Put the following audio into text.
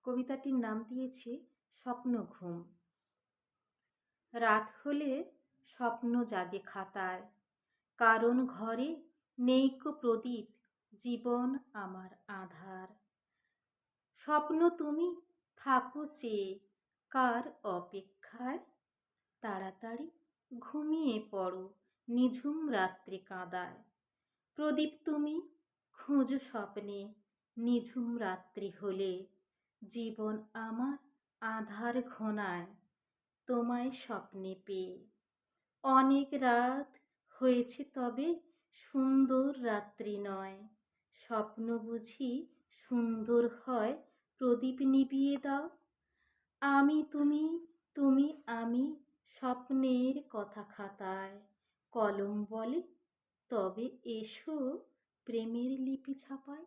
কবিতাটির নাম দিয়েছি স্বপ্ন ঘুম। রাত হলে স্বপ্ন জাগে খাতায়, কারণ ঘরে নেইকো প্রদীপ, জীবন আমার আঁধার। স্বপ্ন তুমি থাকো চেয়ে কার অপেক্ষায়, তাড়াতাড়ি ঘুমিয়ে পড়ো নিঝুম রাত্রি কাঁদায়। প্রদীপ তুমি খোঁজো স্বপ্নে, নিঝুম রাত্রি হলে জীবন আমার আঁধার ঘনায় তোমায় স্বপ্নে পেয়ে। অনেক রাত হয়েছে তবে সুন্দর রাত্রি নয়, স্বপ্ন বুঝি সুন্দর হয় প্রদীপ নিভিয়ে দাও। আমি তুমি, তুমি আমি, স্বপ্নের কথা খাতায় কলম বলে তবে এসো প্রেমের লিপি ছাপায়।